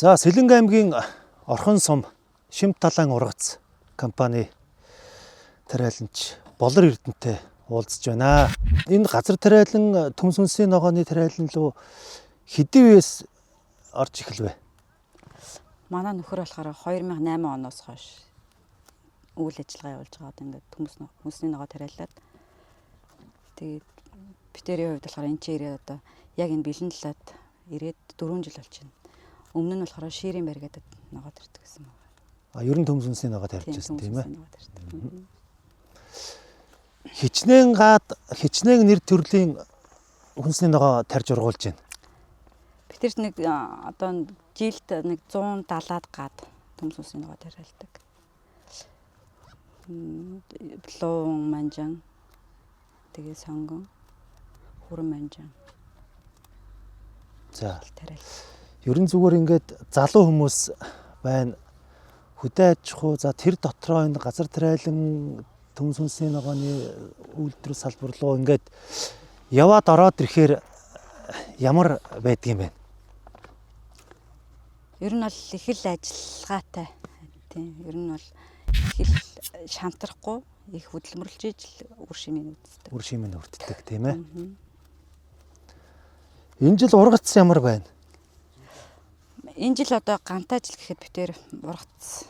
За Сэлэнг аймгийн Орхон сум Шимт талаан ургац компани тариаланч Болор Эрдэнэтэй уулзж байна. Энэ газар тариалан Төмс үндэсний ногооны тариалан руу хэдийн үеэс орж эхэлвэ? Манай нөхөр болохоор 2008 оноос хойш үйл ажиллагаа явуулж байгаа. Ингээд Төмс үндэсний ногоо тариалаад тэгээд битэрийн хувьд болохоор энэ ч ирээд одоо яг энэ бэлэн талаад ирээд 4 жил болж байна. Өмнө нь болохоор ширийн байр гэдэг ногоо тарьдаг гэсэн байна. Ер нь Төмс үндэсний ногоо тарьж байсан тийм ээ. Хичнээн нэр төрлийн үндэсний ногоо тарьж ургуулж байна. Бид тэр нэг одоо жилд нэг 170-аад гад Төмс үндэсний ногоо тариалдаг. Луун манжан тэгээ сонгон хүрэн манжан. За тариалдаг. Ерөн зүгээр ингээд залуу хүмүүс байна. Хөдөө аж ахуй за тэр дотроо энэ газар тариалан Төмс үндэсний ногооны үйлдвэр салбар руу ингээд яваад ороод ирэхээр ямар байдгийм бэ? Ер нь бол их л ажиллагаатай. Тийм. Ер нь бол их л шантрахгүй, их хөдөлмөрлж ижил үр шимийн үздэг. Үр шимийн өртдөг тийм ээ. Энэ жил ургац ямар байна? Энэ жил одоо гантай жил гэхэд битээр ургац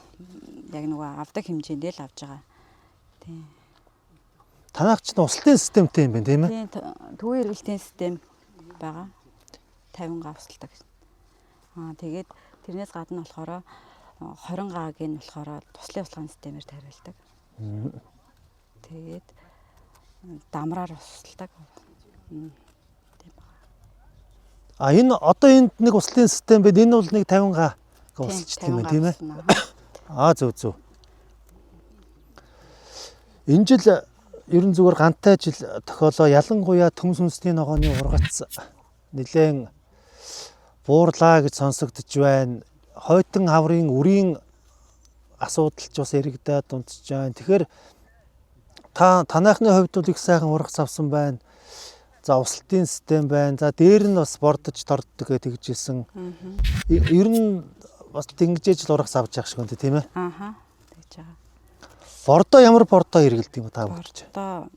яг нөгөө авдаг хэмжээндээ л авж байгаа. Тийм. Танайх ч услтын системтэй юм байна тийм ээ? Тийм. Төвийн эргэлтийн систем байгаа. 50 га авсалдаг. Тэгээд тэрнээс гадна болохоор 20 гагийн болохоор туслын услагын системээр тариалдаг. Тэгээд дамраар усалдаг. Энэ одоо энд нэг услын систем байна. Энэ бол нэг 50 га усалчдаг юм байна тийм ээ? Зөв. Энэ жил ерөн зүгээр гантай жил тохиолоо ялангуяа Төмс үндэсний ногооны ургац нэлээд буурлаа гэж сонсогдож байна. Хойтон хаврын үрийн асуудал ч бас яригдаад унтж байна. Тэгэхээр танайхны хувьд бол их сайхан ургац авсан байна. За услтын систем байна. За дээр нь бас бордож торддог тэгжсэн. Ер нь бас тэнгижээж л ургац авч явах шиг үнтэй тийм ээ? Тэгж байгаа. Бордоо ямар бордоо хэрэгэлдэг юм та бүгд? Бордоо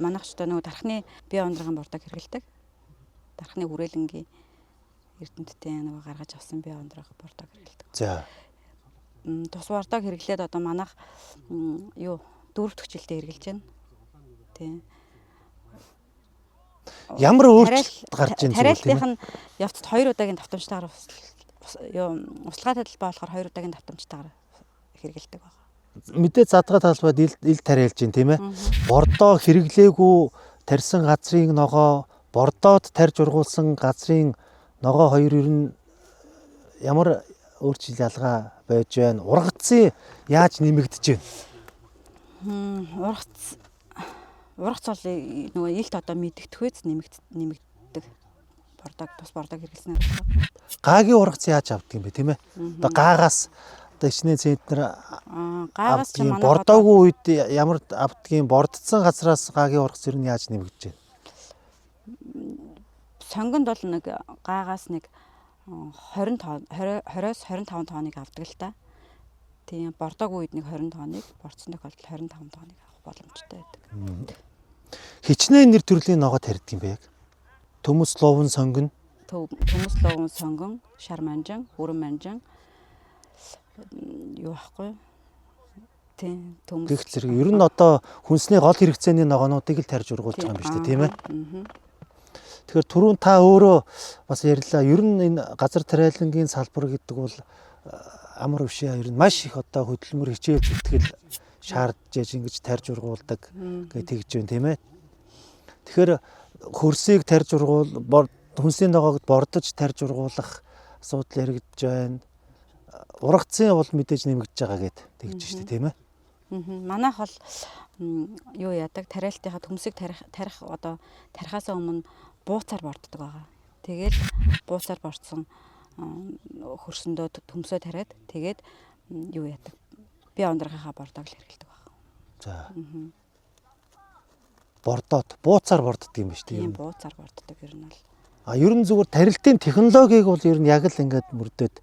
манайх ч нөгөө дархны бие ундрагын бордоо хэрэгэлдэг. Дархны хүрээлэнгийн Эрдэнэттэй нөгөө гаргаж авсан бие ундрах бордоо хэрэгэлдэг. За. Тус бордоо хэрэглээд одоо манайх дөрөвдөх жилдээ хэрэгжилж байна. Тийм. Ямар өөрчлөлт гарч ийн зүйл тийм ээ? Тариалтын явцад 2 удаагийн давтамжтайгаар услага талбай болохоор 2 удаагийн давтамжтайгаар хэрэгэлдэг байна. Мэдээ задгаа талбайд ил тариалж байна тийм ээ? Бордоо хэрэглээгүй тарьсан газрын ногоо, бордоод тарьж ургуулсан газрын ногоо хоёр ер нь ямар өөрчлөлт ялгаа байж байна? Ургацын яаж нэмэгдэж байна? Ургац бол нөгөө илт одоо мэдэгдэхүйц нэмэгддэг. Тус бордог хэрэглэснээр байна. Гагийн ургац яаж авдаг юм бэ тийм ээ? Одоо гаагаас одоо ичнээ центнер гаагаас ч манай бордоогүй үед ямар авдгийн бордсон газраас гагийн ургац ер нь яаж нэмэгдэж байна? Сонгонд бол нэг гаагаас нэг 20-20-оос 25 тонныг авдаг л та. Тийм бордоогүй үед нэг 20 тонныг, бордсон тохиолдолд 25 тонныг авах боломжтой байдаг. Хичнээн нэр төрлийн ногоо тарьдаг юм бэ яг? Төмс ловон сонгон. Төмс ловон сонгон, шар манжан, хүрэн манжан юу ахгүй. Тийм төмс. Гэх зэрэг ер нь одоо хүнсний гол хэрэгцээний ногоонуудыг л тарьж ургуулж байгаа юм байна шүү дээ тийм ээ? Тэгэхээр түрүүн та өөрөө бас ярьлаа. Ер нь энэ газар тариалангийн салбар гэдэг бол амар өвшөө ер нь маш их одоо хөдөлмөр хичээл зүтгэл шаардж ингэж тарьж ургуулдаг гэж тэгж байна тийм ээ. Тэгэхээр хөрсийг тарьж хүнсний ногоог бордож тарьж ургуулах асуудал яригдж байна. Ургацын бол мэдээж нэмэгдэж байгаа гэд тэгж шүү дээ тийм ээ. Манайх бол юу яадаг тариалтынхаа төмсийг тарих одоо тарихаас өмнө бууцаар борддог байгаа. Тэгэл бууцаар бордсон хөрсөндөө төмсөө тариад тэгээд юу яадаг бие ундрахынхаа бордоог л хэрэглэдэг байна. За. Бордоод бууцаар борддог юм ба шүү дээ. Тийм бууцаар борддог ер нь бол. Ер нь зүгээр тарилтын технологиг бол ер нь яг л ингээд мөрдөд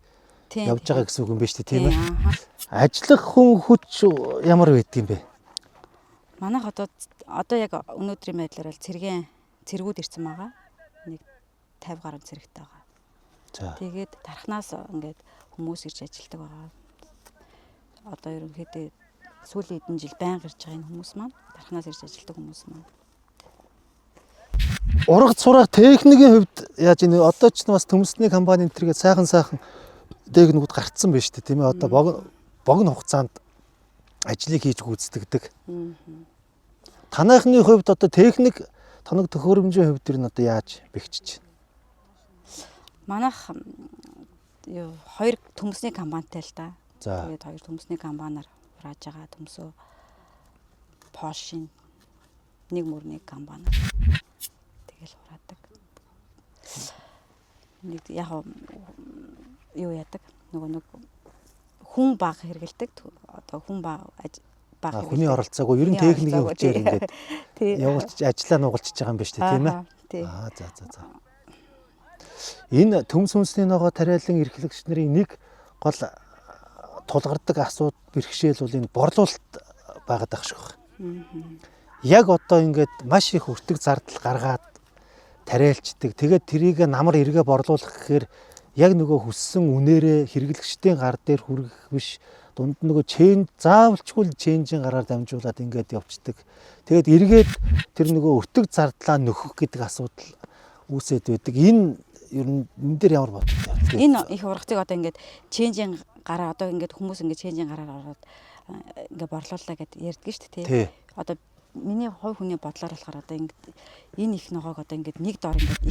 Тийм. явж байгаа гэсэн үг юм байна шүү дээ, тийм ээ. Аа. Ажиллах хүн хүч ямар байдаг юм бэ? Манайх одоо яг өнөөдрийн байдлаар бол цэргүүд ирсэн байгаа. Нэг 50 гаруй цэрэгтэй байгаа. За. Тэгээд тархнаас ингээд хүмүүс ирж ажилладаг байгаа. Одоо ерөнхийдөө сүүлийн хэдэн жил байнга ирж байгаа энэ хүмүүс маань тархнаас ирж ажилладаг хүмүүс маань. Ургац сурах техникийн хувьд яаж ийн одоо ч бас төмөсний компани энэ төргээд сайхан техникүүд гарцсан байна шүү дээ, тийм ээ. Одоо богино хугацаанд ажлыг хийж гүйцэтгэдэг. Танайхны хувьд одоо техник тоног төхөөрөмжийн хувьд ер нь одоо яаж бэхжиж байна? Манайх хоёр төмөсний компанитай л да. За. Тэгээд хоёр төмөсний компаниар хурааж байгаа төмсөө Польшийн нэг мөрний компани. Тэгэл хураадаг. Нэг яг юу яадаг? Нэг хүн баг хэрэгэлдэг. Одоо хүн баг хүний оролцоогүй ер нь техникийн хүчээр ингээд явуулж ажиллаа нугалчиж байгаа юм байна шүү дээ, тийм ээ. За. Энэ төмс хүнсний ногоо тариалан эрхлэгч нарын нэг гол тулгардаг асуудал бэрхшээл бол энэ борлуулалт байгаад байх шиг байна. Яг одоо ингээд маш их өртөг зардал гаргаад тариалчдаг. Тэгээд тэрийг намар эргээ борлуулах гэхээр яг нөгөө хүссэн үнээрээ хэрэглэгчдийн гар дээр хүргэх биш. Дунд нөгөө заавалчгүй ченжийн гараар дамжуулаад ингээд явцдаг. Тэгээд эргээд тэр нөгөө өртөг зардлаа нөхөх гэдэг асуудал үүсээд байдаг. Энэ ер нь энэ дээр ямар бодолтой байна? Энэ их ургацыг одоо ингээд ченжийн гараа одоо ингээд хүмүүс ингээд ченжийн гараар ороод ингээд борлууллаа гэд ярьдаг шүү дээ, тий. Одоо миний хувь хүний бодлоор болохоор одоо ингээд энэ их ногоог одоо ингээд нэг дор ингээд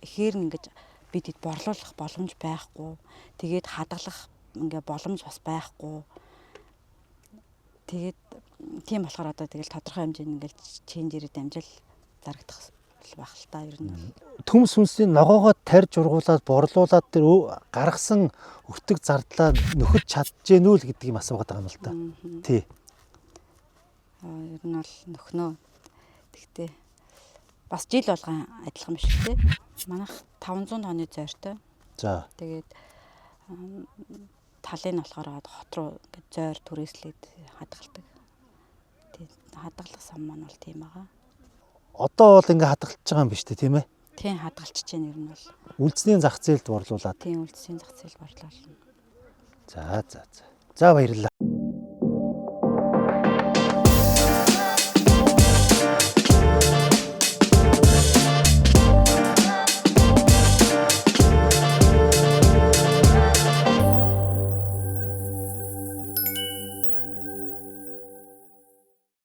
ихээр нь ингээд бид хэд борлуулах боломж байхгүй. Тэгээд хадгалах ингээ боломж бас байхгүй. Тэгээд тийм болохоор одоо тэгэл тодорхой хэмжээнд ингээл ченжээрээ дамжил зарагдах байх л та ер нь. Төмс хүнсний ногоогоо тарьж ургуулад борлуулад тэр гаргасан өртөг зардлаа нөхөж чадчихээнүү л гэдэг юм асуугаад байгаа юм л та. Тий. Ер нь бол нөхнөө. Тэгтээ бас жил болгон адилхан биш үү? Манайх 500 тонны зойртой. За. Тэгээд талын нь болохоор хот руу ингээд зойр түрээслээд хадгалдаг. Тэгээд хадгалах сан маань бол тийм байгаа. Одоо бол ингээд хадгалж байгаа юм биш үү, тийм ээ? Тийм, хадгалчихж байна ер нь бол. Үлдсний зах зээлд борлуулад. Тийм, үлдсний зах зээлд борлуулна. За баярлалаа.